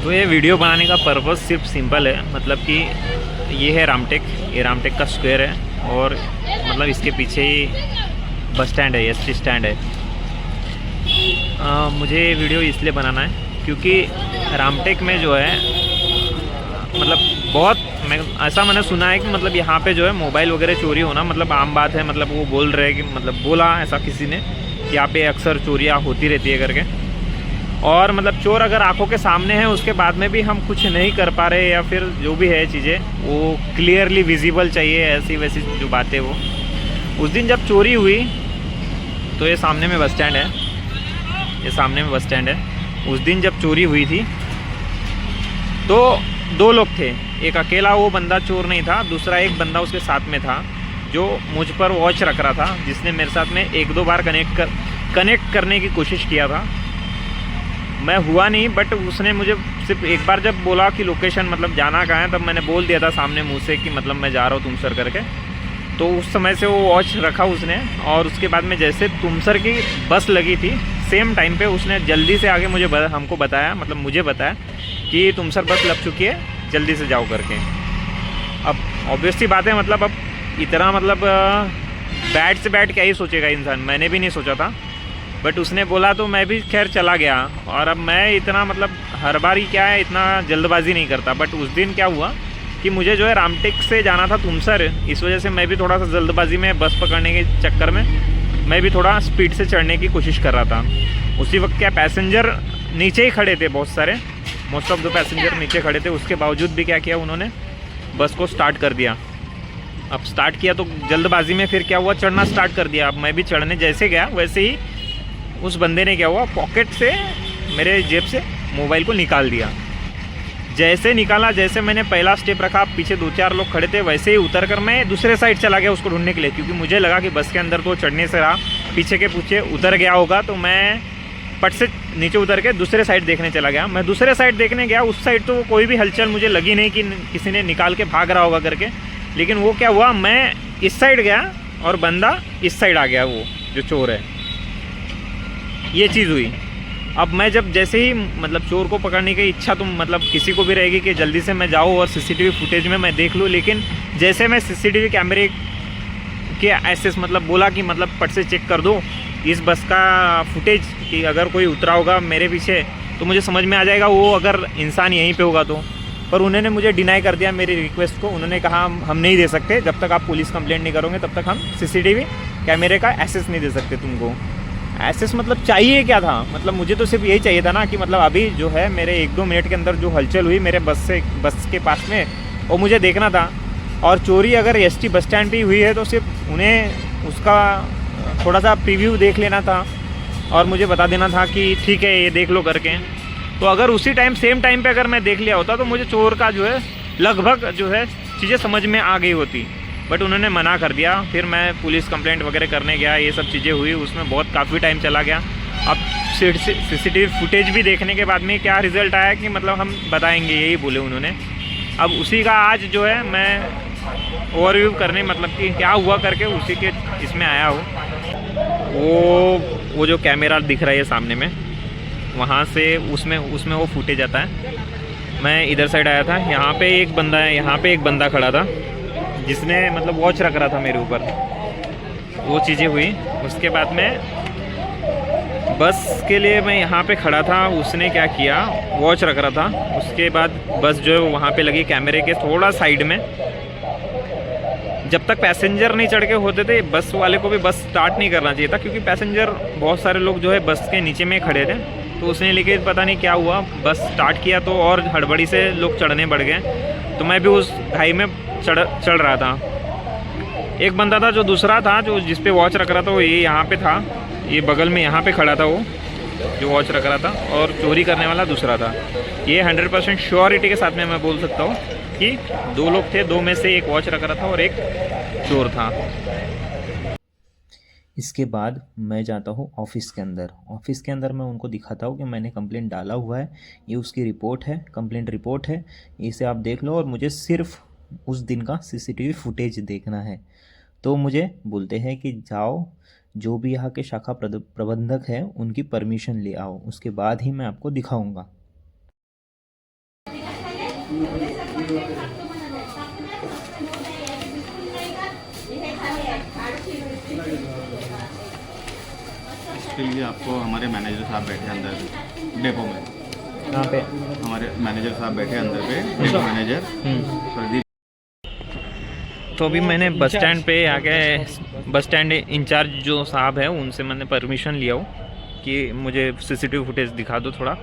तो ये वीडियो बनाने का पर्पज़ सिर्फ सिंपल है, मतलब कि ये है रामटेक, ये रामटेक का स्क्वायर है और मतलब इसके पीछे ही बस स्टैंड है, एसटी स्टैंड है। मुझे वीडियो इसलिए बनाना है क्योंकि रामटेक में जो है मतलब बहुत मैंने सुना है कि मतलब यहाँ पे जो है मोबाइल वगैरह चोरी होना मतलब आम बात है। मतलब वो बोल रहे हैं कि मतलब बोला ऐसा किसी ने कि यहाँ पे अक्सर चोरियाँ होती रहती है करके। और मतलब चोर अगर आंखों के सामने है उसके बाद में भी हम कुछ नहीं कर पा रहे या फिर जो भी है चीज़ें वो क्लियरली विजिबल चाहिए, ऐसी वैसी जो बातें वो। उस दिन जब चोरी हुई तो ये सामने में बस स्टैंड है, ये सामने में बस स्टैंड है। उस दिन जब चोरी हुई थी तो दो लोग थे, एक अकेला वो बंदा चोर नहीं था, दूसरा एक बंदा उसके साथ में था जो मुझ पर वॉच रख रहा था, जिसने मेरे साथ में एक दो बार कनेक्ट करने की कोशिश किया था। मैं हुआ नहीं, बट उसने मुझे सिर्फ एक बार जब बोला कि लोकेशन मतलब जाना कहाँ है, तब मैंने बोल दिया था सामने मुँह से कि मतलब मैं जा रहा हूँ तुमसर करके। तो उस समय से वो वॉच रखा उसने, और उसके बाद में जैसे तुमसर की बस लगी थी सेम टाइम पे उसने जल्दी से आगे हमको बताया, मतलब मुझे बताया कि तुमसर बस लग चुकी है, जल्दी से जाओ करके। अब ऑब्वियसली बात है, मतलब अब इतना मतलब बैड से बैड क्या ही सोचेगा इंसान, मैंने भी नहीं सोचा था, बट उसने बोला तो मैं भी खैर चला गया। और अब मैं इतना मतलब हर बार ही क्या है इतना जल्दबाजी नहीं करता, बट उस दिन क्या हुआ कि मुझे जो है रामटेक से जाना था तुमसर, इस वजह से मैं भी थोड़ा सा जल्दबाजी में बस पकड़ने के चक्कर में मैं भी थोड़ा स्पीड से चढ़ने की कोशिश कर रहा था। उसी वक्त क्या पैसेंजर नीचे ही खड़े थे, बहुत सारे, मोस्ट ऑफ द पैसेंजर नीचे खड़े थे। उसके बावजूद भी क्या किया उन्होंने, बस को स्टार्ट कर दिया। अब स्टार्ट किया तो जल्दबाजी में फिर क्या हुआ, चढ़ना स्टार्ट कर दिया। अब मैं भी चढ़ने जैसे गया वैसे ही उस बंदे ने क्या हुआ, पॉकेट से मेरे जेब से मोबाइल को निकाल दिया। जैसे निकाला, जैसे मैंने पहला स्टेप रखा, पीछे दो चार लोग खड़े थे, वैसे ही उतर कर मैं दूसरे साइड चला गया उसको ढूंढने के लिए, क्योंकि मुझे लगा कि बस के अंदर तो चढ़ने से रहा, पीछे के पीछे उतर गया होगा। तो मैं पट से नीचे उतर के दूसरे साइड देखने चला गया। मैं दूसरे साइड देखने गया, उस साइड तो कोई भी हलचल मुझे लगी नहीं कि किसी ने निकाल के भाग रहा होगा करके। लेकिन वो क्या हुआ, मैं इस साइड गया और बंदा इस साइड आ गया, वो जो चोर है। ये चीज़ हुई। अब मैं जब जैसे ही मतलब चोर को पकड़ने की इच्छा तो मतलब किसी को भी रहेगी कि जल्दी से मैं जाऊँ और सीसीटीवी फुटेज में मैं देख लूँ, लेकिन जैसे मैं सीसीटीवी कैमरे के एक्सेस मतलब बोला कि मतलब पट से चेक कर दो इस बस का फुटेज कि अगर कोई उतरा होगा मेरे पीछे तो मुझे समझ में आ जाएगा वो अगर इंसान यहीं पे होगा तो। पर उन्होंने मुझे डिनाई कर दिया मेरी रिक्वेस्ट को। उन्होंने कहा हम नहीं दे सकते, जब तक आप पुलिस कंप्लेंट नहीं करोगे तब तक हम सीसीटीवी कैमरे का एक्सेस नहीं दे सकते तुमको। एक्सेस मतलब चाहिए क्या था, मतलब मुझे तो सिर्फ यही चाहिए था ना कि मतलब अभी जो है मेरे एक दो मिनट के अंदर जो हलचल हुई मेरे बस के पास में वो मुझे देखना था। और चोरी अगर एसटी बस स्टैंड पे हुई है तो सिर्फ उन्हें उसका थोड़ा सा प्रीव्यू देख लेना था और मुझे बता देना था कि ठीक है ये देख लो करके। तो अगर उसी टाइम सेम टाइम पे अगर मैं देख लिया होता तो मुझे चोर का जो है लगभग जो है चीज़ें समझ में आ गई होती, बट उन्होंने मना कर दिया। फिर मैं पुलिस कंप्लेंट वगैरह करने गया, ये सब चीज़ें हुई, उसमें बहुत काफ़ी टाइम चला गया। अब सीसीटीवी फुटेज भी देखने के बाद में क्या रिज़ल्ट आया कि मतलब हम बताएंगे, यही बोले उन्होंने। अब उसी का आज जो है मैं ओवरव्यू करने मतलब कि क्या हुआ करके उसी के इसमें आया हूँ। वो जो कैमरा दिख रहा है सामने में, वहाँ से उसमें वो फुटेज आता है। मैं इधर साइड आया था, यहाँ पे एक बंदा है, यहाँ पे एक बंदा खड़ा था जिसने मतलब वॉच रख रहा था मेरे ऊपर। वो चीज़ें हुई। उसके बाद में बस के लिए मैं यहाँ पे खड़ा था, उसने क्या किया, वॉच रख रहा था। उसके बाद बस जो है वहाँ पे लगी कैमरे के थोड़ा साइड में। जब तक पैसेंजर नहीं चढ़ के होते थे बस वाले को भी बस स्टार्ट नहीं करना चाहिए था, क्योंकि पैसेंजर बहुत सारे लोग जो है बस के नीचे में खड़े थे। तो उसने लेके पता नहीं क्या हुआ, बस स्टार्ट किया तो और हड़बड़ी से लोग चढ़ने बढ़ गए। तो मैं भी उस घाई में चढ़ रहा था। एक बंदा था जो दूसरा था जो जिस पे वॉच रख रहा था, वो ये यहाँ पे था, ये बगल में यहाँ पे खड़ा था वो जो वॉच रख रहा था, और चोरी करने वाला दूसरा था। ये 100% श्योरिटी के साथ में मैं बोल सकता हूँ कि दो लोग थे, दो में से एक वॉच रख रहा था और एक चोर था। इसके बाद मैं जाता हूँ ऑफिस के अंदर। ऑफिस के अंदर मैं उनको दिखाता हूँ कि मैंने कंप्लेंट डाला हुआ है, ये उसकी रिपोर्ट है, कंप्लेंट रिपोर्ट है, इसे आप देख लो और मुझे सिर्फ उस दिन का सीसीटीवी फुटेज देखना है। तो मुझे बोलते हैं कि जाओ, जो भी यहाँ के शाखा प्रबंधक हैं उनकी परमिशन ले आओ, उसके बाद ही मैं आपको दिखाऊंगा। इसके लिए आपको हमारे मैनेजर साहब बैठे अंदर डेपो में, यहाँ पे हमारे मैनेजर साहब बैठे अंदर पे, डेपो मैनेजर प्रदीप। तो अभी मैंने बस स्टैंड पे आके बस स्टैंड इंचार्ज जो साहब है उनसे मैंने परमिशन लिया हो कि मुझे सीसीटीवी फुटेज दिखा दो, थोड़ा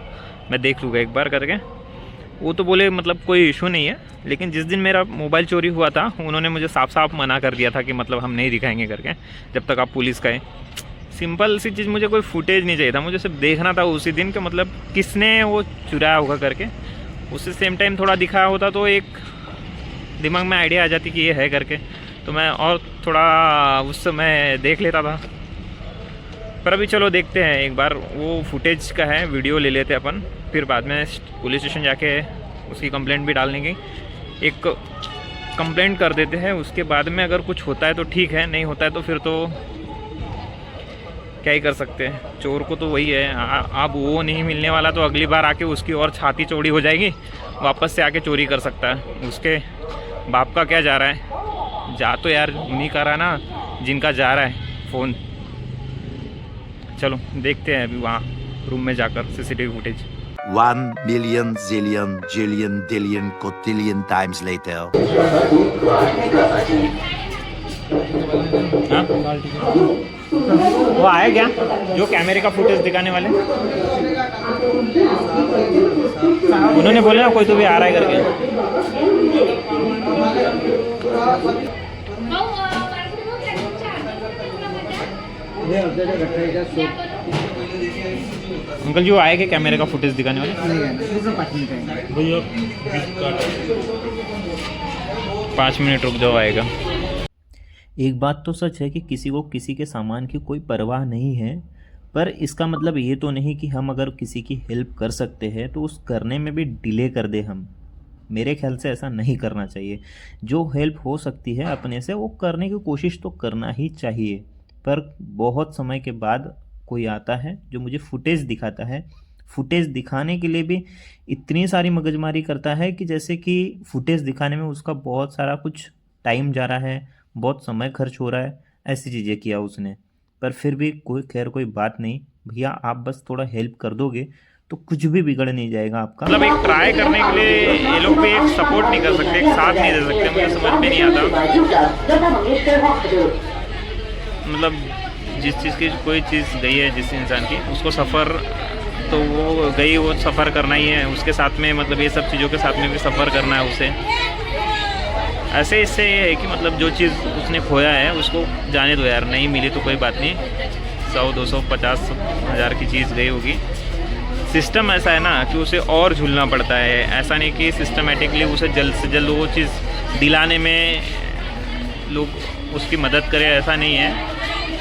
मैं देख लूँगा एक बार करके। वो तो बोले मतलब कोई इशू नहीं है, लेकिन जिस दिन मेरा मोबाइल चोरी हुआ था उन्होंने मुझे साफ साफ मना कर दिया था कि मतलब हम नहीं दिखाएंगे करके जब तक आप पुलिस का है। सिंपल सी चीज़, मुझे कोई फुटेज नहीं चाहिए था, मुझे सिर्फ देखना था उसी दिन कि मतलब किसने वो चुराया होगा करके। उससे सेम टाइम थोड़ा दिखाया होता तो एक दिमाग में आइडिया आ जाती कि ये है करके, तो मैं और थोड़ा उस समय देख लेता था। पर अभी चलो देखते हैं एक बार, वो फुटेज का है वीडियो ले लेते अपन, फिर बाद में पुलिस स्टेशन जाके उसकी कंप्लेंट भी डालने की एक कंप्लेंट कर देते हैं। उसके बाद में अगर कुछ होता है तो ठीक है, नहीं होता है तो फिर तो क्या ही कर सकते हैं। चोर को तो वही है, अब वो नहीं मिलने वाला तो अगली बार आके उसकी और छाती चौड़ी हो जाएगी, वापस से आके चोरी कर सकता है। उसके बाप का क्या जा रहा है, जा तो यार उन्हीं का रहा है ना जिनका जा रहा है फ़ोन। चलो देखते हैं अभी वहाँ रूम में जाकर CCTV footage. 1 million zillion jillion dillion cotillion times later. हाँ? वो आए क्या जो कैमरे का फुटेज दिखाने वाले? उन्होंने बोला ना कोई तो भी आ रहा है करके। अंकल जी वो आए क्या कैमरे का फुटेज दिखाने वाले? भैया 5 मिनट रुक जाओ, आएगा। एक बात तो सच है कि किसी को किसी के सामान की कोई परवाह नहीं है, पर इसका मतलब ये तो नहीं कि हम अगर किसी की हेल्प कर सकते हैं तो उस करने में भी डिले कर दे हम। मेरे ख्याल से ऐसा नहीं करना चाहिए। जो हेल्प हो सकती है अपने से वो करने की कोशिश तो करना ही चाहिए। पर बहुत समय के बाद कोई आता है जो मुझे फुटेज दिखाता है, फुटेज दिखाने के लिए भी इतनी सारी मगजमारी करता है कि जैसे कि फुटेज दिखाने में उसका बहुत सारा कुछ टाइम जा रहा है, बहुत समय खर्च हो रहा है, ऐसी चीज़ें किया उसने। पर फिर भी कोई खैर कोई बात नहीं भैया, आप बस थोड़ा हेल्प कर दोगे तो कुछ भी बिगड़ नहीं जाएगा आपका। मतलब एक ट्राई करने के लिए ये लोग भी एक सपोर्ट नहीं कर सकते, एक साथ नहीं दे सकते, मुझे समझ में नहीं आता। मतलब जिस चीज़ की कोई चीज़ गई है जिस इंसान की, उसको सफ़र तो वो गई, वो सफ़र करना ही है उसके साथ में, मतलब ये सब चीज़ों के साथ में भी सफ़र करना है उसे। ऐसे इससे ये है कि मतलब जो चीज़ उसने खोया है उसको जाने दो यार, नहीं मिली तो कोई बात नहीं, 100 200 50 हज़ार की चीज़ गई होगी। सिस्टम ऐसा है ना कि उसे और झूलना पड़ता है, ऐसा नहीं कि सिस्टमेटिकली उसे जल्द से जल्द वो चीज़ दिलाने में लोग उसकी मदद करें, ऐसा नहीं है।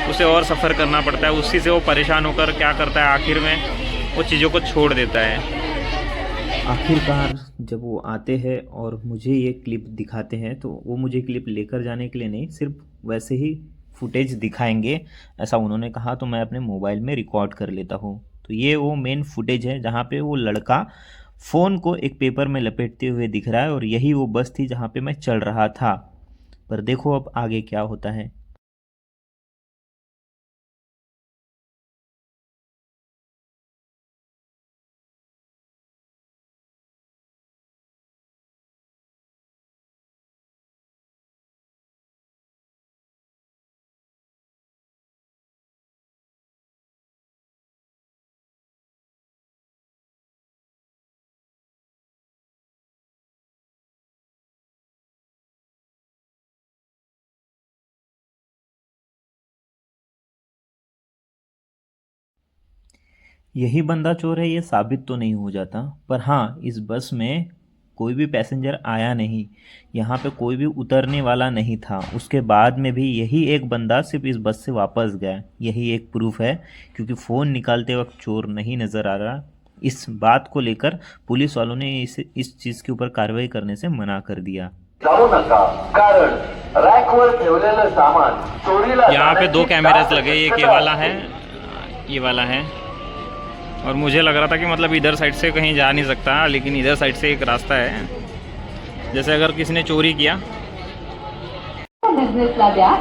उसे और सफ़र करना पड़ता है, उसी से वो परेशान होकर क्या करता है आखिर में वो चीज़ों को छोड़ देता है। आखिरकार जब वो आते हैं और मुझे ये क्लिप दिखाते हैं तो वो मुझे क्लिप लेकर जाने के लिए नहीं, सिर्फ वैसे ही फुटेज दिखाएंगे ऐसा उन्होंने कहा, तो मैं अपने मोबाइल में रिकॉर्ड कर लेता हूँ। तो ये वो मेन फुटेज है जहाँ पे वो लड़का फ़ोन को एक पेपर में लपेटते हुए दिख रहा है, और यही वो बस थी जहाँ पे मैं चल रहा था। पर देखो अब आगे क्या होता है। यही बंदा चोर है ये साबित तो नहीं हो जाता, पर हाँ इस बस में कोई भी पैसेंजर आया नहीं, यहाँ पे कोई भी उतरने वाला नहीं था। उसके बाद में भी यही एक बंदा सिर्फ इस बस से वापस गया, यही एक प्रूफ है, क्योंकि फ़ोन निकालते वक्त चोर नहीं नज़र आ रहा। इस बात को लेकर पुलिस वालों ने इस चीज़ के ऊपर कार्रवाई करने से मना कर दिया। कारण रॅकवर ठेवलेलं सामान चोरीला यहाँ पे 2 कैमरास लगे, एक ये वाला है, ये वाला है, और मुझे लग रहा था कि मतलब इधर साइड से कहीं जा नहीं सकता, लेकिन इधर साइड से एक रास्ता है जैसे अगर किसी ने चोरी किया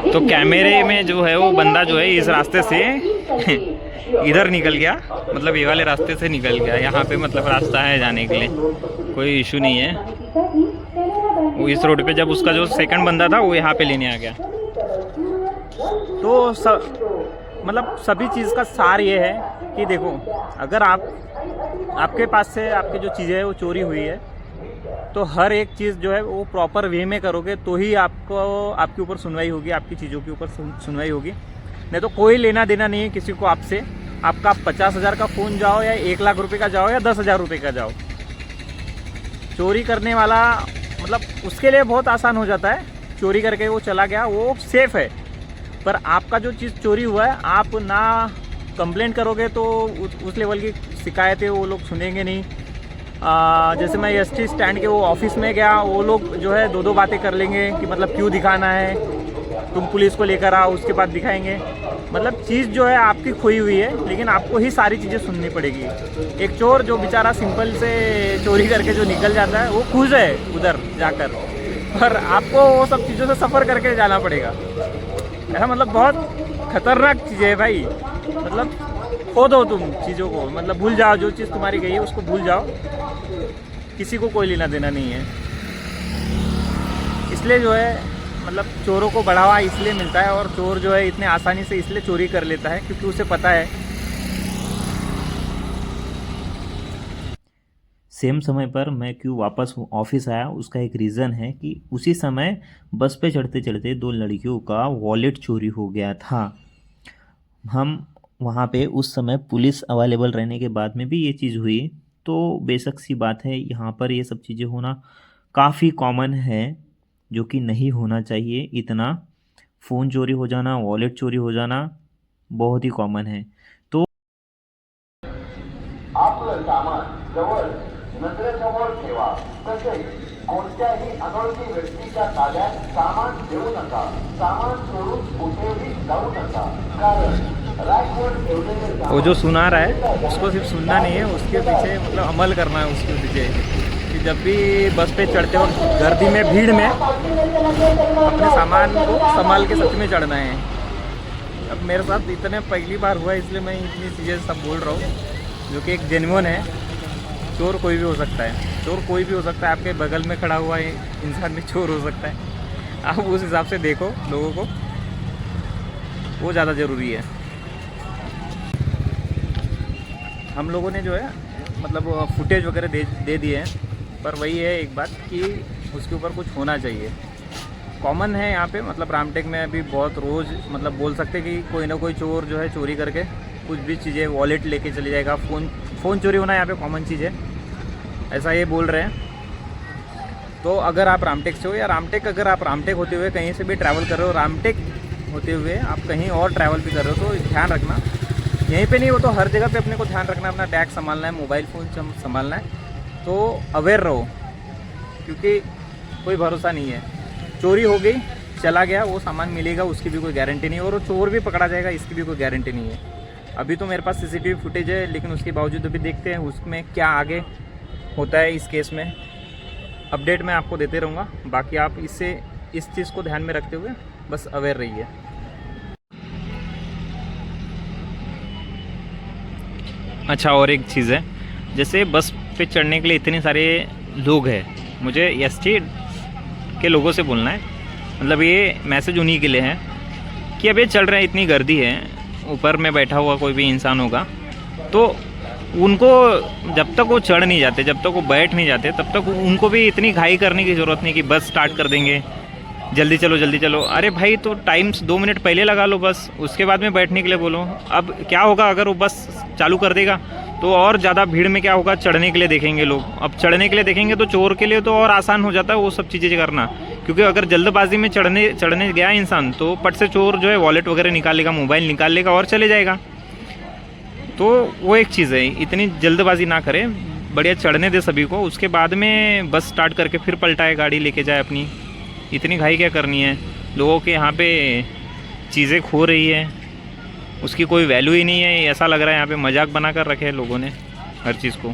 तो कैमरे में जो है वो बंदा जो है इस रास्ते से इधर निकल गया, मतलब ये वाले रास्ते से निकल गया। यहाँ पे मतलब रास्ता है जाने के लिए, कोई इशू नहीं है। वो इस रोड पे जब उसका जो सेकंड बंदा था वो यहाँ पे लेने आ गया। तो मतलब सभी चीज़ का सार ये है कि देखो, अगर आपके पास से आपकी जो चीज़ें है वो चोरी हुई है तो हर एक चीज़ जो है वो प्रॉपर वे में करोगे तो ही आपको आपके ऊपर सुनवाई होगी, आपकी चीज़ों के ऊपर सुनवाई होगी। नहीं तो कोई लेना देना नहीं है किसी को आपसे। आपका 50,000 का फ़ोन जाओ या 1 लाख रुपए का जाओ या 10,000 रुपये का जाओ, चोरी करने वाला मतलब उसके लिए बहुत आसान हो जाता है। चोरी करके वो चला गया, वो सेफ़ है। पर आपका जो चीज़ चोरी हुआ है, आप ना कंप्लेंट करोगे तो उस लेवल की शिकायतें वो लोग सुनेंगे नहीं। जैसे मैं एसटी स्टैंड के वो ऑफिस में गया, वो लोग जो है दो बातें कर लेंगे कि मतलब क्यों दिखाना है, तुम पुलिस को लेकर आओ, उसके बाद दिखाएंगे। मतलब चीज़ जो है आपकी खोई हुई है, लेकिन आपको ही सारी चीज़ें सुननी पड़ेगी। एक चोर जो बेचारा सिंपल से चोरी करके जो निकल जाता है वो खुश है उधर जाकर, पर आपको वो सब चीज़ों से सफ़र करके जाना पड़ेगा। ऐसा मतलब बहुत खतरनाक चीज़ है भाई। मतलब खो दो तुम चीज़ों को, मतलब भूल जाओ, जो चीज़ तुम्हारी गई है उसको भूल जाओ, किसी को कोई लेना देना नहीं है। इसलिए जो है मतलब चोरों को बढ़ावा इसलिए मिलता है, और चोर जो है इतने आसानी से इसलिए चोरी कर लेता है क्योंकि उसे पता है। सेम समय पर मैं क्यों वापस ऑफिस आया, उसका एक रीज़न है कि उसी समय बस पे चढ़ते चढ़ते 2 लड़कियों का वॉलेट चोरी हो गया था। हम वहाँ पे उस समय पुलिस अवेलेबल रहने के बाद में भी ये चीज़ हुई, तो बेशक सी बात है, यहाँ पर ये सब चीज़ें होना काफ़ी कॉमन है, जो कि नहीं होना चाहिए। इतना फ़ोन चोरी हो जाना, वॉलेट चोरी हो जाना बहुत ही कॉमन है। तो आपलं सामान जवळ नजरेसमोर ठेवा। तसेच कोणत्याही अनोळखी व्यक्तीच्या ताब्यात सामान देऊ नका। सामान चोरून कुठेही जाऊ नका, कारण रॅकवर ठेवलेले वो जो सुना रहा है उसको सिर्फ सुनना नहीं है, उसके पीछे मतलब अमल करना है उसके पीछे। कि जब भी बस पे चढ़ते वक्त गर्दी में, भीड़ में अपने सामान को संभाल के सच में चढ़ना है। अब मेरे साथ इतने पहली बार हुआ है, इसलिए मैं इतनी चीज़ें सब बोल रहा हूँ, जो कि एक जेन्युइन है। चोर कोई भी हो सकता है, चोर कोई भी हो सकता है। आपके बगल में खड़ा हुआ इंसान भी चोर हो सकता है। आप उस हिसाब से देखो लोगों को, वो ज़्यादा ज़रूरी है। हम लोगों ने जो है मतलब फुटेज वगैरह दे दिए हैं, पर वही है एक बात कि उसके ऊपर कुछ होना चाहिए। कॉमन है यहाँ पे, मतलब रामटेक में अभी बहुत रोज़ मतलब बोल सकते कि कोई ना कोई चोर जो है चोरी करके कुछ भी चीज़ें, वॉलेट लेके चले जाएगा। फ़ोन चोरी होना यहाँ पे कॉमन चीज़ है, ऐसा ये बोल रहे हैं। तो अगर आप रामटेक से हो, या अगर आप रामटेक होते हुए कहीं से भी ट्रैवल कर रहे हो, रामटेक होते हुए आप कहीं और ट्रैवल भी कर रहे हो, तो ध्यान रखना, यहीं पे नहीं वो तो हर जगह पे अपने को ध्यान रखना है। अपना बैग संभालना है, मोबाइल फ़ोन संभालना है। तो अवेयर रहो, क्योंकि कोई भरोसा नहीं है। चोरी हो गई, चला गया, वो सामान मिलेगा उसकी भी कोई गारंटी नहीं है, और वो चोर भी पकड़ा जाएगा इसकी भी कोई गारंटी नहीं है। अभी तो मेरे पास सीसीटीवी फुटेज है, लेकिन उसके बावजूद अभी देखते हैं उसमें क्या आगे होता है। इस केस में अपडेट मैं आपको देते रहूँगा। बाकी आप इस चीज़ को ध्यान में रखते हुए बस अवेयर रहिए। अच्छा, और एक चीज़ है, जैसे बस पे चढ़ने के लिए इतने सारे लोग हैं, मुझे एसटी के लोगों से बोलना है, मतलब ये मैसेज उन्हीं के लिए है कि अब ये चल रहे हैं, इतनी गर्दी है, ऊपर में बैठा हुआ कोई भी इंसान होगा तो उनको जब तक वो चढ़ नहीं जाते, जब तक वो बैठ नहीं जाते, तब तक उनको भी इतनी घाई करने की ज़रूरत नहीं कि बस स्टार्ट कर देंगे, जल्दी चलो जल्दी चलो। अरे भाई, तो टाइम 2 मिनट पहले लगा लो बस, उसके बाद में बैठने के लिए बोलो। अब क्या होगा अगर वो बस चालू कर देगा तो और ज़्यादा भीड़ में क्या होगा, चढ़ने के लिए देखेंगे लोग। अब चढ़ने के लिए देखेंगे तो चोर के लिए तो और आसान हो जाता है वो सब चीज़ें करना, क्योंकि अगर जल्दबाजी में चढ़ने गया इंसान तो पट से चोर जो है वॉलेट वगैरह निकाल लेगा, मोबाइल निकाल लेगा और चले जाएगा। तो वो एक चीज़ है, इतनी जल्दबाजी ना करें, बढ़िया चढ़ने दे सभी को, उसके बाद में बस स्टार्ट करके फिर पलटाए, गाड़ी लेके जाए अपनी। इतनी घाई क्या करनी है? लोगों के यहाँ पे चीज़ें खो रही है, उसकी कोई वैल्यू ही नहीं है। ऐसा लग रहा है यहाँ पे मजाक बना कर रखे हैं लोगों ने हर चीज़ को।